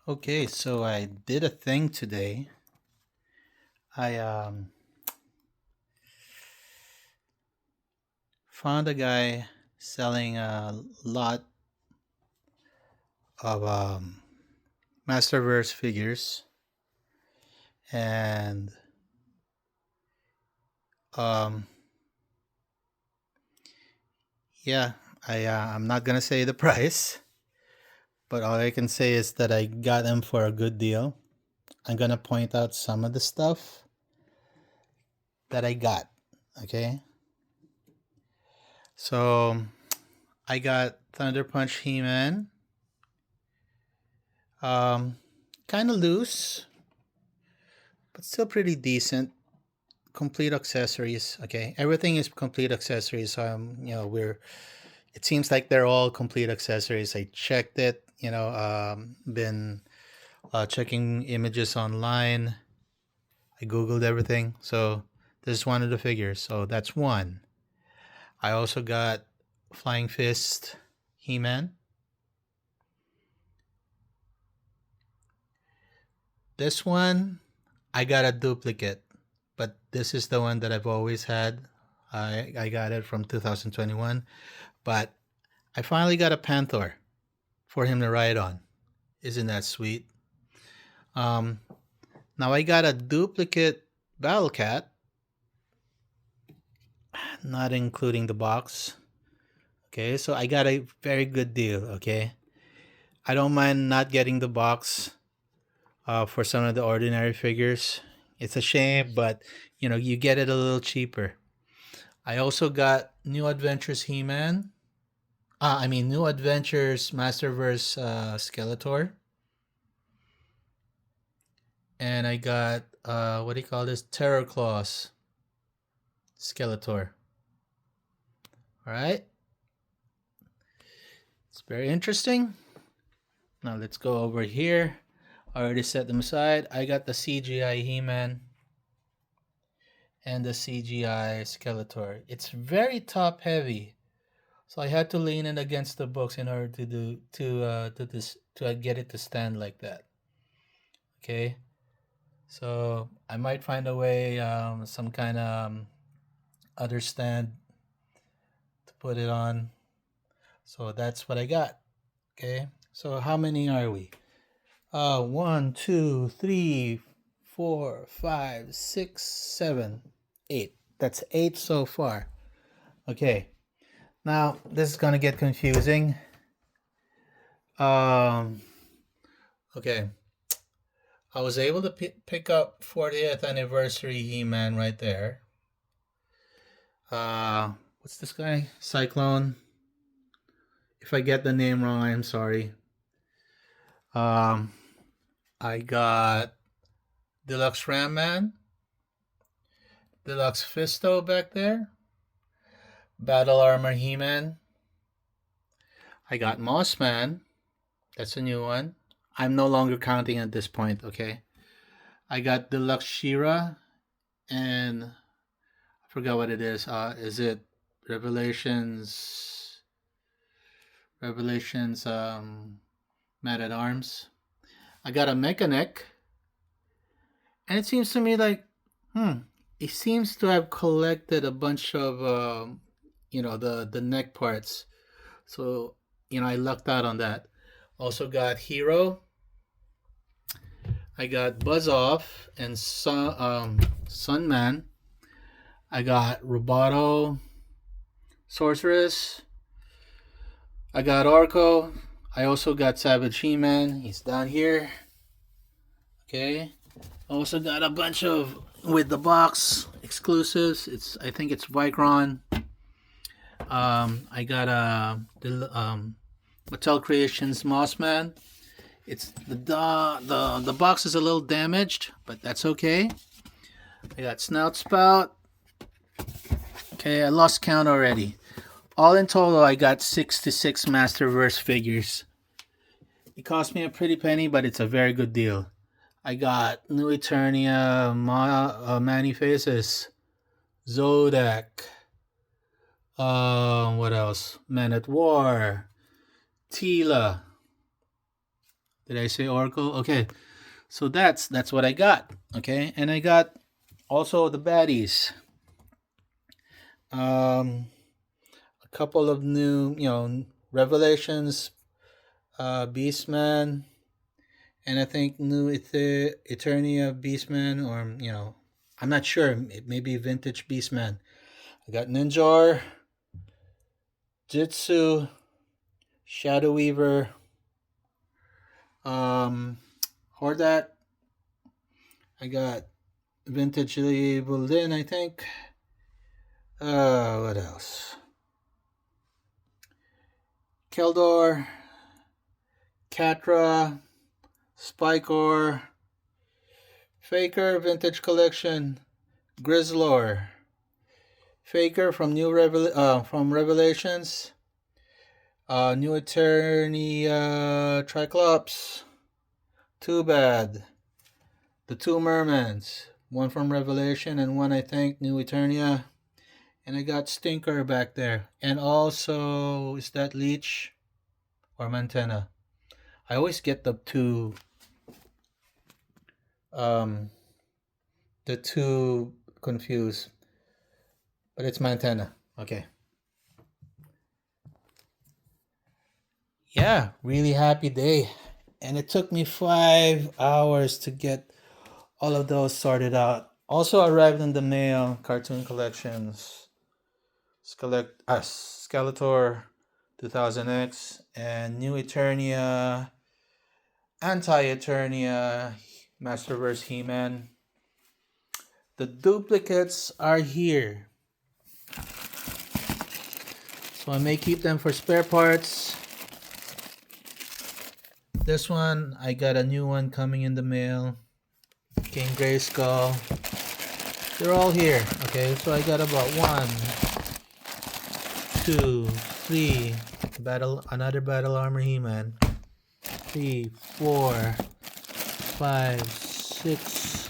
Okay, so I did a thing today. I found a guy selling a lot of Masterverse figures, and um, yeah, I'm not gonna say the price, but all I can say is that I got them for a good deal. I'm gonna point out some of the stuff that I got. Okay, so I got Thunder Punch He-Man, um, kind of loose, but still pretty decent. Complete accessories. Okay, everything is complete accessories. We're. It seems like they're all complete accessories. I checked it. Been checking images online. I googled everything. So this is one of the figures. So that's one. I also got Flying Fist He-Man. This one I got a duplicate, but this is the one that I've always had. I got it from 2021, but I finally got a Panther for him to ride on. Isn't that sweet? Um, Now I got a duplicate Battle Cat, not including the box. Okay, so I got a very good deal. Okay, I don't mind not getting the box for some of the ordinary figures. It's a shame, but you get it a little cheaper. I also got New Adventures He-Man. New Adventures Masterverse Skeletor, and I got what do you call this? Terror Claws Skeletor. All right, it's very interesting. Now let's go over here. I already set them aside. I got the CGI He-Man and the CGI Skeletor. It's very top heavy, so I had to lean it against the books in order to get it to stand like that. Okay, so I might find a way, some kind of other stand to put it on. So that's what I got. Okay, so how many are we? 1, 2, 3, 4, 5, 6, 7, 8. That's 8 so far. Okay, now this is gonna get confusing. Um, okay, I was able to pick up 40th anniversary He-Man right there. What's this guy? Cyclone. If I get the name wrong, I'm sorry. Um, I got Deluxe Ram Man, Deluxe Fisto back there, Battle Armor He-Man. I got Moss Man. That's a new one. I'm no longer counting at this point, okay? I got Deluxe Shira, and I forgot what it is. Is it Revelations? Revelations, Man at Arms. I got a Mechanic, and it seems to me like, he seems to have collected a bunch of, the neck parts. So, I lucked out on that. Also got Hero. I got Buzz Off and Sunman. I got Roboto, Sorceress. I got Orko. I also got Savage He-Man. He's down here. Okay. I also got a bunch of with the box exclusives. I think it's Vicron. I got the Mattel Creations Mossman. It's the box is a little damaged, but that's okay. I got Snout Spout. Okay, I lost count already. All in total, I got 66 Masterverse figures. It cost me a pretty penny, but it's a very good deal. I got New Eternia, Manny Faces, Zodak. What else? Men at War, Tila. Did I say Oracle? Okay, so that's what I got. Okay, and I got also the baddies. A couple of new, Revelations, Beastman, and I think new Eternia Beastman, or I'm not sure. Maybe Vintage Beastman. I got Ninjar, Jitsu, Shadow Weaver, Hordat. I got Vintage Berlin, I think. What else? Keldor, Catra, Spikor, Faker Vintage Collection, Grizzlor, Faker from from Revelations, New Eternia Triclops, Too Bad, the two Mermans, one from Revelation and one I think New Eternia, and I got Stinker back there, and also is that Leech or Mantena? I always get um the two confused, but it's Mantena. Okay. Yeah, really happy day. And it took me 5 hours to get all of those sorted out. Also arrived in the mail, Cartoon Collections, Skeletor 2000X, and New Eternia, Anti-Eternia, Masterverse He-Man. The duplicates are here. So I may keep them for spare parts. This one, I got a new one coming in the mail. King Grayskull. They're all here. Okay, so I got about 1, 2, 3. Another Battle Armor He-Man. 3, 4, 5, 6,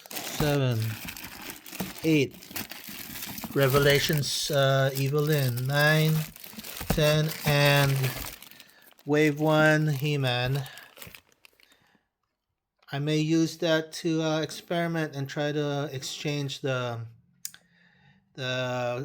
7, 8. Revelations Evelyn. 9, 10, and Wave 1 He-Man. I may use that to experiment and try to exchange the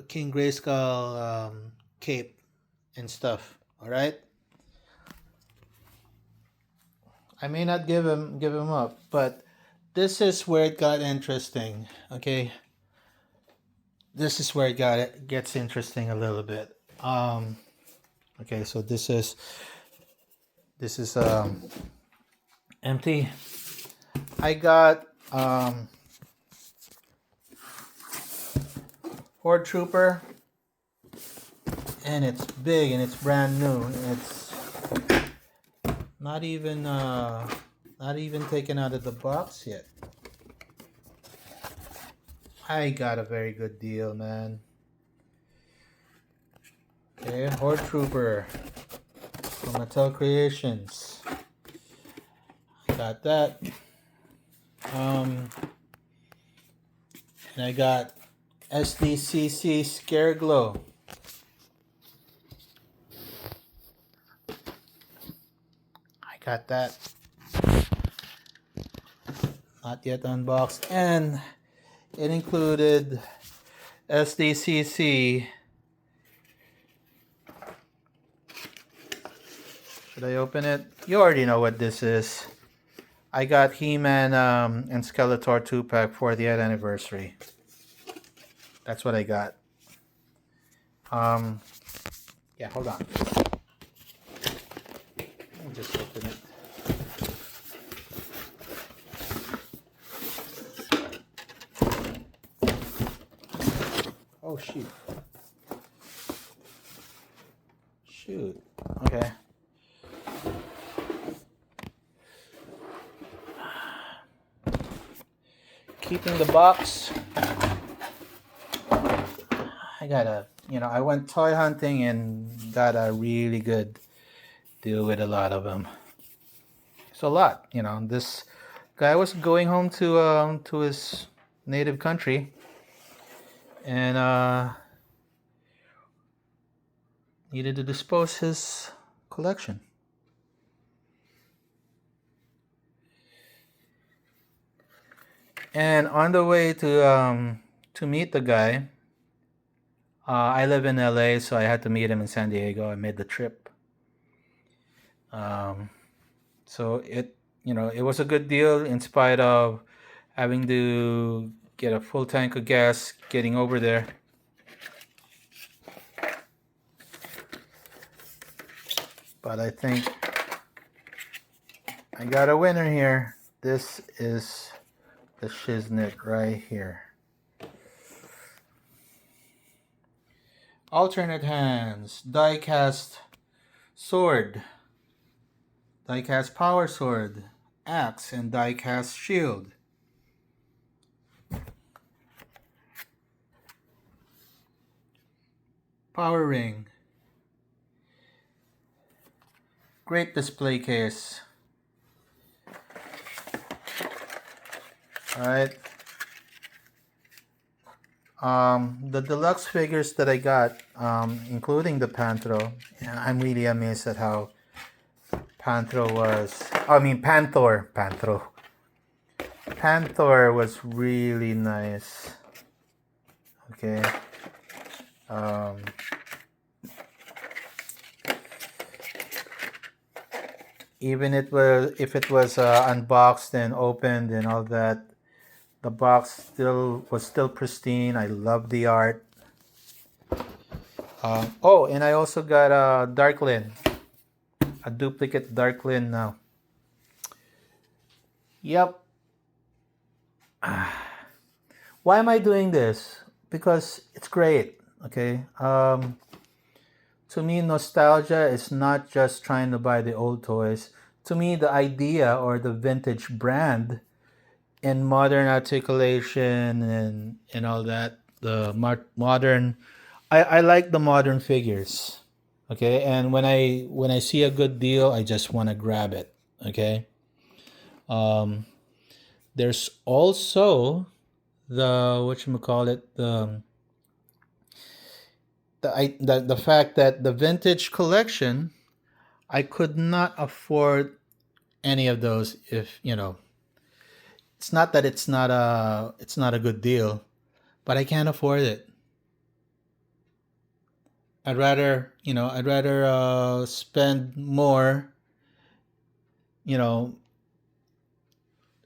King Grayskull cape and stuff. All right. I may not give him up, but this is where it got interesting. Okay. This is where it gets interesting a little bit. Okay, so this is empty. I got Horde Trooper, and it's big and it's brand new. It's not even taken out of the box yet. I got a very good deal, man. Okay, Horde Trooper from Mattel Creations. I got that. And I got SDCC Scare Glow. I got that. Not yet unboxed. And it included SDCC. Should I open it? You already know what this is. I got He-Man and Skeletor 2-pack for the 8th anniversary. That's what I got. Yeah, hold on. Let me just open it. Oh, shoot. Shoot. Okay. Keeping the box. I got I went toy hunting and got a really good deal with a lot of them. It's a lot, This guy was going home to his native country, and needed to dispose his collection. And on the way to meet the guy, I live in LA, so I had to meet him in San Diego. I made the trip. Um, so it was a good deal in spite of having to get a full tank of gas getting over there. But I think I got a winner here. This is the shiznit right here. Alternate hands, die-cast sword, die-cast power sword, axe, and die-cast shield. Power ring. Great display case. Alright. The deluxe figures that I got, including the Panthro, I'm really amazed at how Panther was really nice. Okay. Even if it was unboxed and opened and all that, the box was still pristine. I love the art. And I also got a Darklin, a duplicate Darklin now. Yep. Why am I doing this? Because it's great. Okay. To me, nostalgia is not just trying to buy the old toys. To me, the idea or the vintage brand and modern articulation and all that, the modern, I like the modern figures. Okay, and when I see a good deal, I just want to grab it. Okay. There's also the whatchamacallit, the fact that the vintage collection, I could not afford any of those. If it's not that it's not a good deal, but I can't afford it. I'd rather spend more,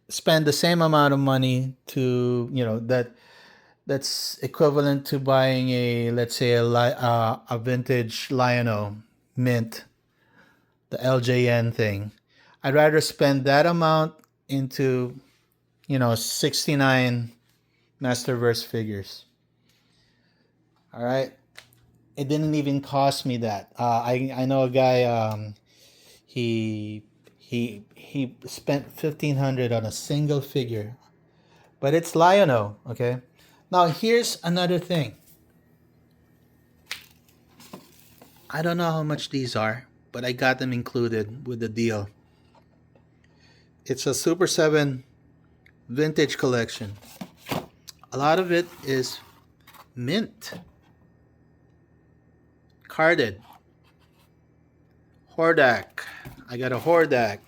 spend the same amount of money to that's equivalent to buying let's say a vintage Lion-O mint, the LJN thing. I'd rather spend that amount into 69 Masterverse figures. All right, it didn't even cost me that. I know a guy. He spent 1,500 on a single figure, but it's Lion-O. Okay, now here's another thing. I don't know how much these are, but I got them included with the deal. It's a Super 7 vintage collection. A lot of it is mint, carded. Hordak. I got a Hordak.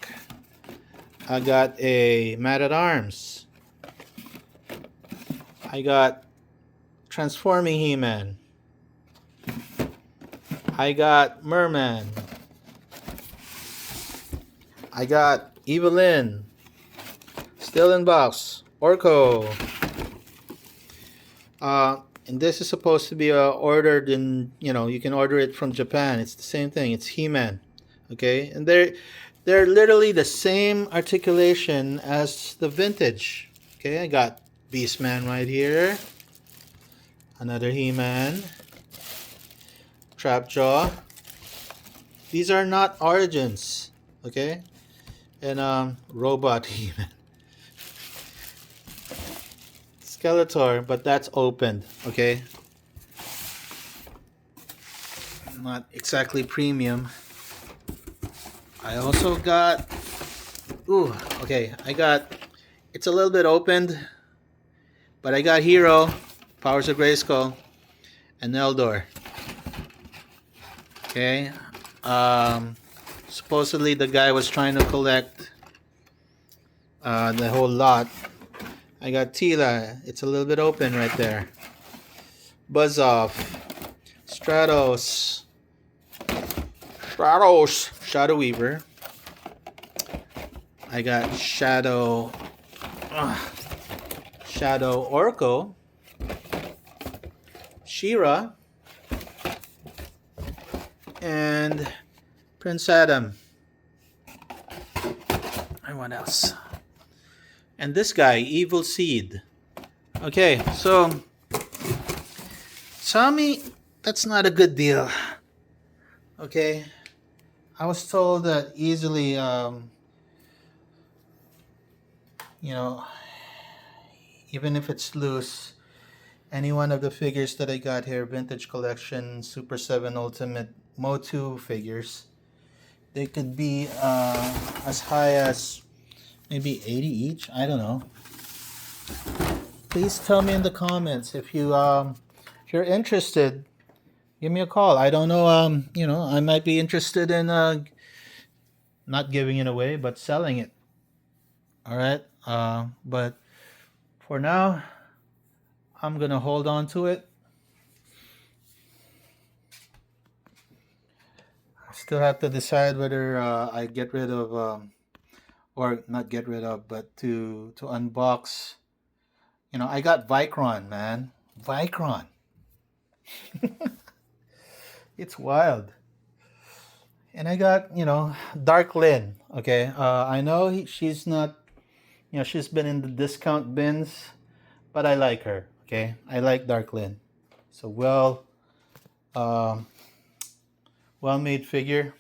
I got a Man-at-Arms. I got Transforming He-Man. I got Merman. I got Evelyn. Still in box. Orko. And this is supposed to be ordered in, you can order it from Japan. It's the same thing. It's He-Man. Okay? And they're literally the same articulation as the vintage. Okay? I got Beastman right here. Another He-Man. Trapjaw. These are not Origins. Okay? And Robot He-Man. Skeletor, but that's opened. Okay? Not exactly premium. I also got... it's a little bit opened, but I got Hero, Powers of Grayskull, and Eldor. Okay. Supposedly the guy was trying to collect the whole lot. I got Tila. It's a little bit open right there. Buzz Off. Stratos. Shadow Weaver. I got Shadow Orko. Shira. And Prince Adam. And what else? And this guy, Evil Seed. Okay, so tell me that's not a good deal. Okay, I was told that easily, even if it's loose, any one of the figures that I got here, Vintage Collection, Super 7 Ultimate MOTU figures, they could be as high as maybe 80 each. I don't know. Please tell me in the comments if you're interested. Give me a call. I don't know. I might be interested in not giving it away, but selling it. All right. But for now, I'm gonna hold on to it. I still have to decide whether I get rid of, or not get rid of, but to unbox. I got Vicron, man. Vicron. It's wild. And I got, Dark Lynn. Okay. I know she's not, she's been in the discount bins, but I like her. Okay. I like Dark Lynn. So well-made figure.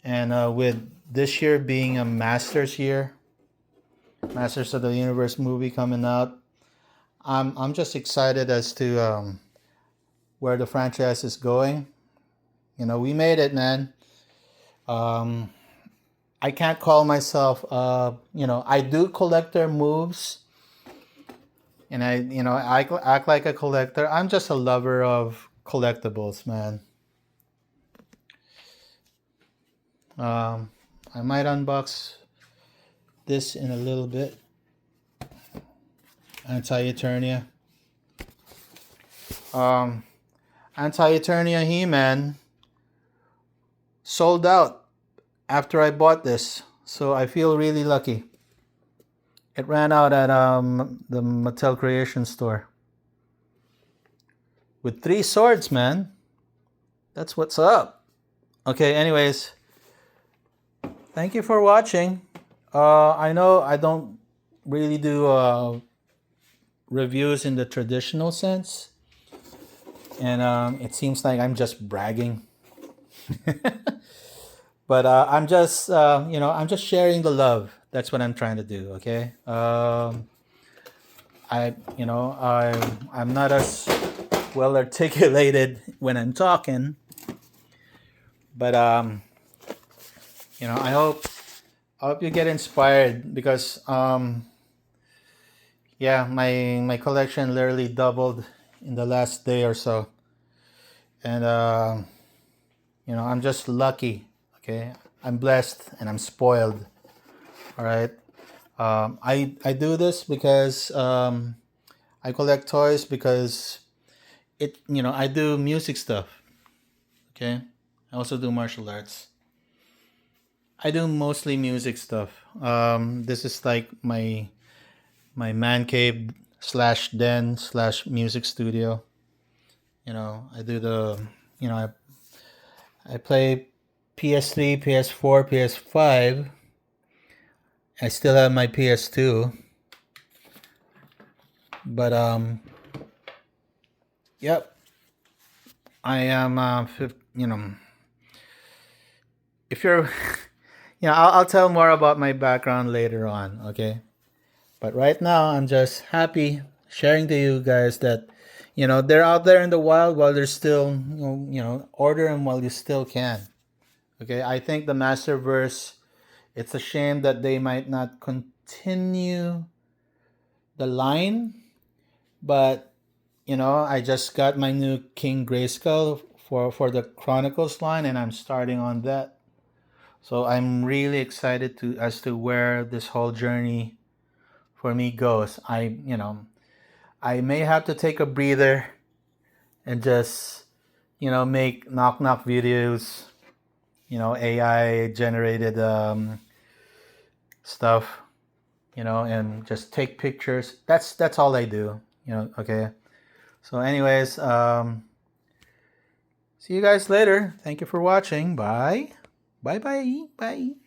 And with this year being a Masters year, Masters of the Universe movie coming out, I'm just excited as to where the franchise is going. We made it, man. I can't call myself, I do collector moves, and I act like a collector. I'm just a lover of collectibles, man. I might unbox this in a little bit. Anti-Eternia. Anti-Eternia He-Man sold out after I bought this, so I feel really lucky. It ran out at the Mattel Creation store with 3 swords, man. That's what's up. Okay, anyways, thank you for watching. I know I don't really do reviews in the traditional sense, and it seems like I'm just bragging. But I'm just I'm just sharing the love. That's what I'm trying to do. Okay. I'm not as well articulated when I'm talking, but I hope you get inspired, because my collection literally doubled in the last day or so, and I'm just lucky. Okay, I'm blessed and I'm spoiled. All right. I do this because I collect toys because I do music stuff. Okay, I also do martial arts. I do mostly music stuff. This is like my man cave / den / music studio. I do I play PS3, PS4, PS5. I still have my PS2. But yep. I am if you're I'll tell more about my background later on, okay? But right now I'm just happy sharing to you guys that they're out there in the wild while they're still order them while you still can. Okay, I think the Masterverse, it's a shame that they might not continue the line, but I just got my new King Grayskull for the Chronicles line, and I'm starting on that. So I'm really excited as to where this whole journey for me goes. I may have to take a breather and just, make knock knock videos, AI generated stuff, and just take pictures. That's all I do, okay. So anyways, see you guys later. Thank you for watching. Bye. Bye bye. Bye.